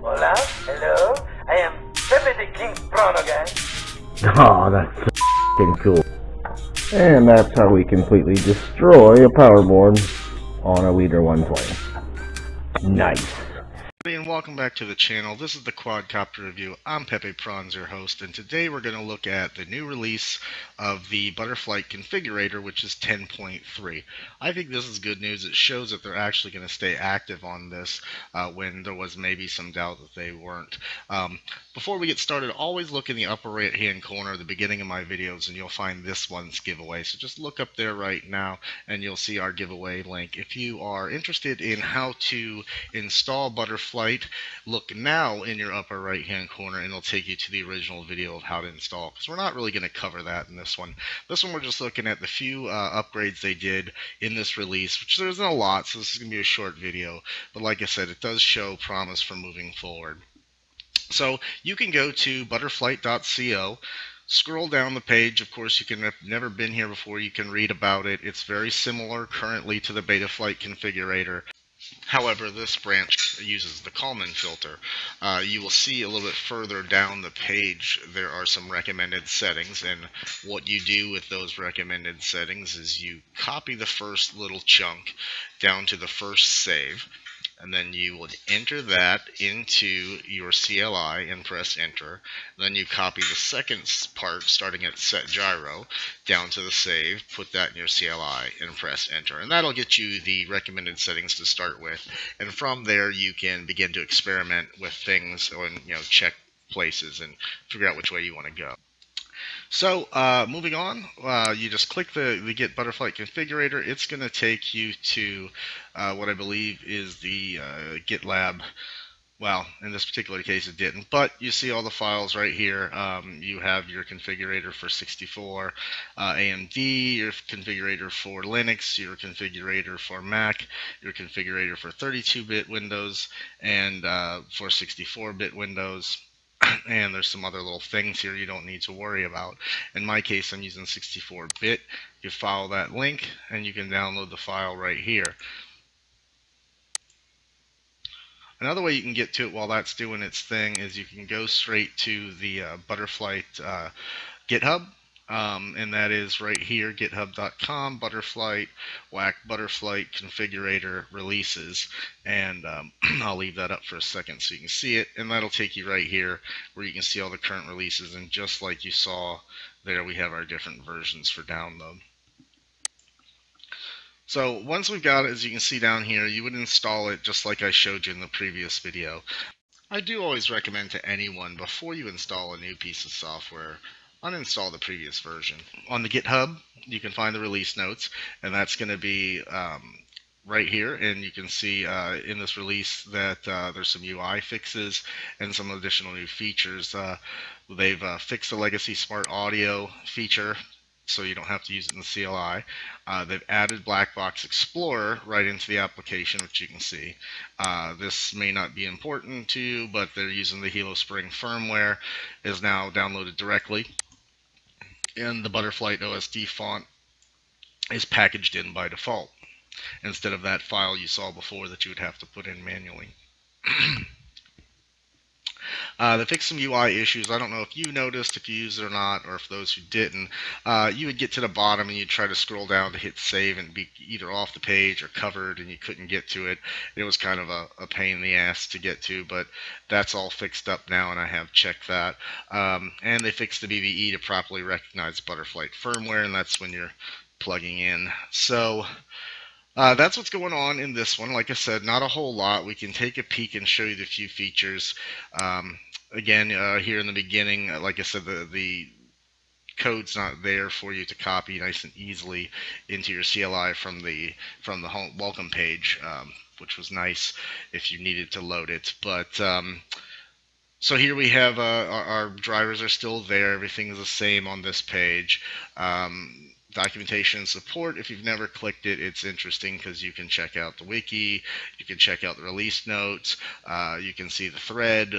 Hola, hello, I am Pepe the King Prono Guy. Oh, that's so f***ing cool. And that's how we completely destroy a power board on a Leader 120. Nice. And welcome back to the channel. This is the Quadcopter review. I'm Pepe Prawns, your host, and today we're going to look at the new release of the ButterFlight Configurator, which is 10.3. I think this is good news. It shows that they're actually going to stay active on this when there was maybe some doubt that they weren't. Before we get started, always look in the upper right hand corner at the beginning of my videos and you'll find this one's giveaway. So just look up there right now and you'll see our giveaway link. If you are interested in how to install ButterFlight, look now in your upper right hand corner and it'll take you to the original video of how to install, because we're not really going to cover that in this one. This one we're just looking at the few upgrades they did in this release, which there isn't a lot, so this is going to be a short video, but like I said, it does show promise for moving forward. So you can go to butterflight.co, scroll down the page. Of course, you can have never been here before, you can read about it. It's very similar currently to the BetaFlight Configurator. However, this branch uses the Kalman filter. You will see a little bit further down the page there are some recommended settings, and what you do with those recommended settings is you copy the first little chunk down to the first save, and then you would enter that into your CLI and press enter. Then you copy the second part starting at set gyro down to the save, put that in your CLI and press enter. And that'll get you the recommended settings to start with. And from there you can begin to experiment with things and check places and figure out which way you want to go. So moving on, you just click the Get ButterFlight Configurator. It's going to take you to what I believe is the GitLab. Well, in this particular case it didn't, but you see all the files right here. You have your configurator for 64 AMD, your configurator for Linux, your configurator for Mac, your configurator for 32-bit Windows, and for 64-bit Windows. And there's some other little things here you don't need to worry about. In my case, I'm using 64-bit. You follow that link and you can download the file right here. Another way you can get to it while that's doing its thing is you can go straight to the ButterFlight GitHub. And that is right here, github.com, ButterFlight, whack ButterFlight Configurator releases. And I'll leave that up for a second so you can see it. And that'll take you right here where you can see all the current releases. And just like you saw there, we have our different versions for download. So once we've got it, as you can see down here, you would install it just like I showed you in the previous video. I do always recommend to anyone, before you install a new piece of software, uninstall the previous version. On the GitHub, you can find the release notes, and that's going to be right here. And you can see in this release that there's some UI fixes and some additional new features. They've fixed the legacy smart audio feature, so you don't have to use it in the CLI. They've added Black Box Explorer right into the application, which you can see. This may not be important to you, but they're using the Hilo Spring firmware, is now downloaded directly. And the ButterFlight OSD font is packaged in by default, instead of that file you saw before that you would have to put in manually. They fixed some UI issues. I don't know if you noticed, if you used it or not, or if those who didn't. You would get to the bottom and you'd try to scroll down to hit save and be either off the page or covered and you couldn't get to it. It was kind of a pain in the ass to get to, but that's all fixed up now and I have checked that. And they fixed the BBE to properly recognize ButterFlight firmware, and that's when you're plugging in. So that's what's going on in this one. Like I said, not a whole lot. We can take a peek and show you the few features. Again, here in the beginning, like I said, the code's not there for you to copy nice and easily into your CLI from the home welcome page, which was nice if you needed to load it. But so here we have our drivers are still there. Everything is the same on this page. Documentation and support, if you've never clicked it, it's interesting because you can check out the wiki, you can check out the release notes, you can see the thread,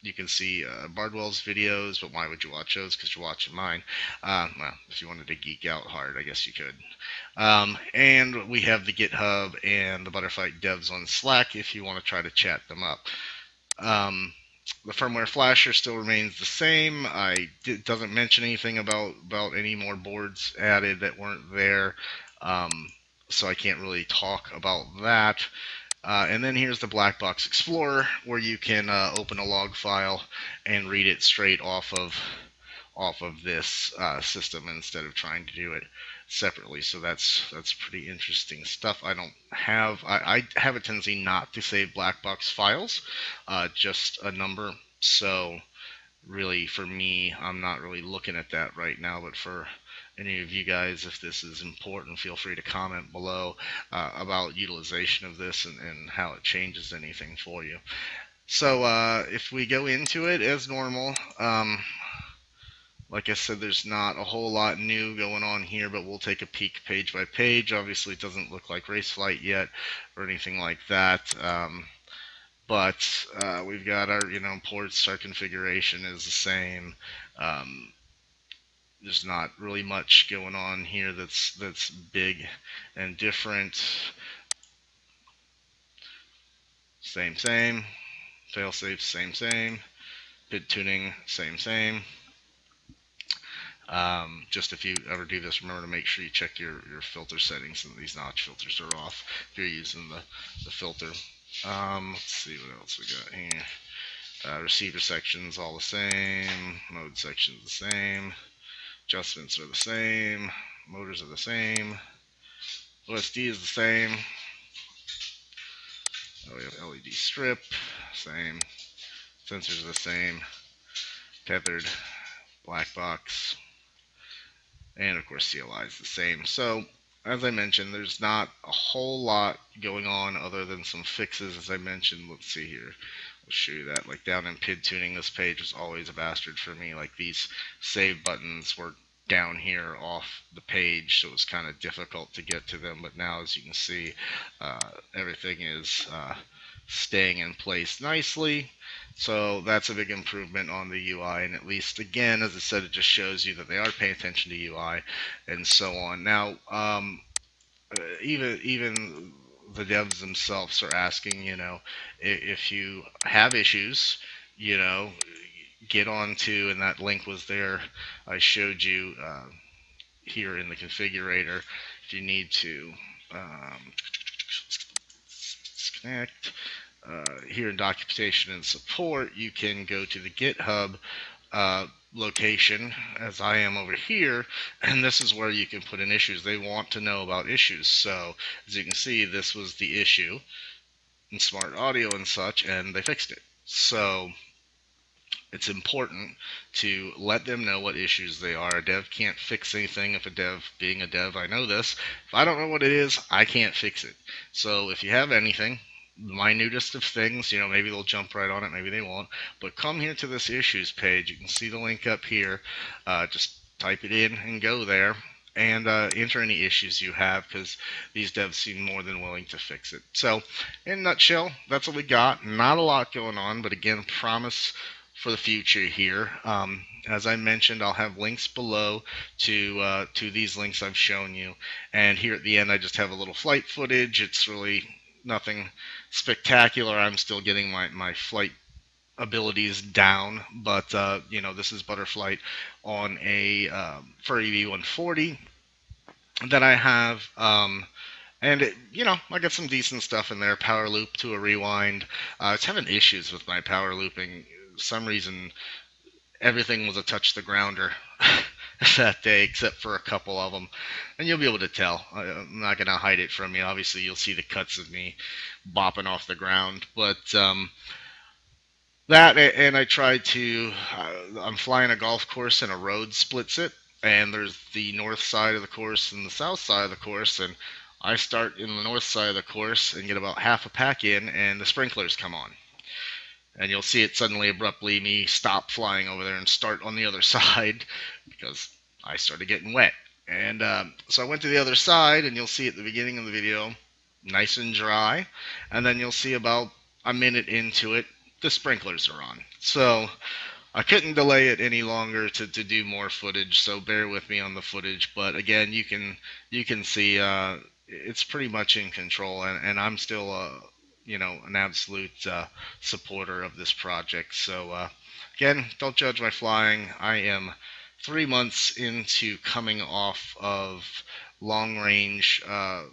you can see Bardwell's videos, but why would you watch those? Because you're watching mine. Well, if you wanted to geek out hard, I guess you could. And we have the GitHub and the ButterFlight devs on Slack if you want to try to chat them up. The firmware flasher still remains the same. It doesn't mention anything about any more boards added that weren't there, so I can't really talk about that. And then here's the Black Box Explorer, where you can open a log file and read it straight off of this system instead of trying to do it separately. So that's pretty interesting stuff. I have a tendency not to save black box files, just a number. So really, for me, I'm not really looking at that right now. But for any of you guys, if this is important, feel free to comment below about utilization of this and how it changes anything for you. So if we go into it as normal, like I said, there's not a whole lot new going on here, but we'll take a peek page by page. Obviously, it doesn't look like Raceflight yet or anything like that. But we've got our, ports, our configuration is the same. There's not really much going on here that's big and different. Same. Failsafe, same. Bit tuning, same. Just if you ever do this, remember to make sure you check your filter settings, and these notch filters are off if you're using the filter. Let's see what else we got here. Receiver sections all the same. Mode sections the same. Adjustments are the same. Motors are the same. OSD is the same. We have LED strip, same. Sensors are the same. Tethered, black box. And of course CLI is the same. So as I mentioned, there's not a whole lot going on other than some fixes, as I mentioned. Let's see here. I'll show you that. Like down in PID tuning, this page was always a bastard for me. Like these save buttons were down here off the page, so it was kind of difficult to get to them. But now, as you can see, everything is staying in place nicely. So that's a big improvement on the UI, and at least, again, as I said, it just shows you that they are paying attention to UI and so on. Now, even the devs themselves are asking, if you have issues, get onto, and that link was there, I showed you here in the configurator, if you need to disconnect. Here in documentation and support, you can go to the GitHub location, as I am over here, and this is where you can put in issues. They want to know about issues. So as you can see, this was the issue in smart audio and such, and they fixed it. So it's important to let them know what issues they are. A dev can't fix anything. If a dev, being a dev, I know this. If I don't know what it is, I can't fix it. So if you have anything, minutest of things, maybe they'll jump right on it, maybe they won't, but come here to this issues page. You can see the link up here. Just type it in and go there and enter any issues you have, because these devs seem more than willing to fix it. So in a nutshell, that's what we got. Not a lot going on, but again, promise for the future here. As I mentioned, I'll have links below to these links I've shown you, and here at the end I just have a little flight footage. It's really nothing spectacular. I'm still getting my flight abilities down, but this is ButterFlight on a Furry V140 that I have, and I got some decent stuff in there. Power loop to a rewind. I was having issues with my power looping. For some reason, everything was a touch the grounder that day, except for a couple of them, and you'll be able to tell. I'm not going to hide it from you. Obviously, you'll see the cuts of me bopping off the ground, but that, and I tried to, I'm flying a golf course and a road splits it, and there's the north side of the course and the south side of the course, and I start in the north side of the course and get about half a pack in, and the sprinklers come on. And you'll see it suddenly, abruptly, me stop flying over there and start on the other side because I started getting wet. And so I went to the other side, and you'll see at the beginning of the video, nice and dry. And then you'll see about a minute into it, the sprinklers are on. So I couldn't delay it any longer to do more footage, so bear with me on the footage. But again, you can see it's pretty much in control, and I'm still an absolute supporter of this project. So again, don't judge my flying. I am 3 months into coming off of long-range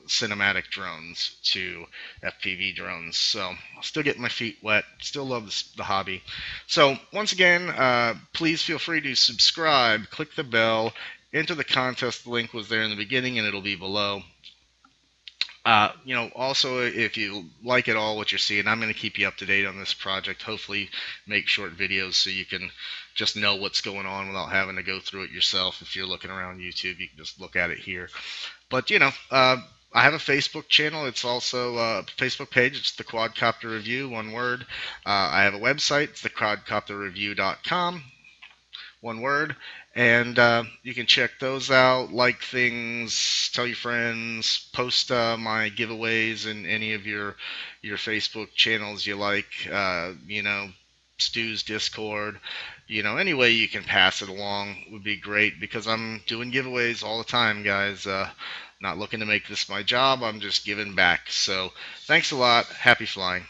cinematic drones to FPV drones, so I'll still getting my feet wet, still love the hobby. So once again, please feel free to subscribe, click the bell, enter the contest. The link was there in the beginning and it'll be below. Also, if you like it all what you're seeing, I'm going to keep you up to date on this project. Hopefully make short videos so you can just know what's going on without having to go through it yourself. If you're looking around YouTube, you can just look at it here. But, I have a Facebook channel. It's also a Facebook page. It's the Quadcopter Review, one word. I have a website. It's thequadcopterreview.com, one word. And you can check those out, like things, tell your friends, post my giveaways in any of your Facebook channels you like, Stu's Discord, any way you can pass it along would be great, because I'm doing giveaways all the time, guys. Not looking to make this my job, I'm just giving back. So thanks a lot, happy flying.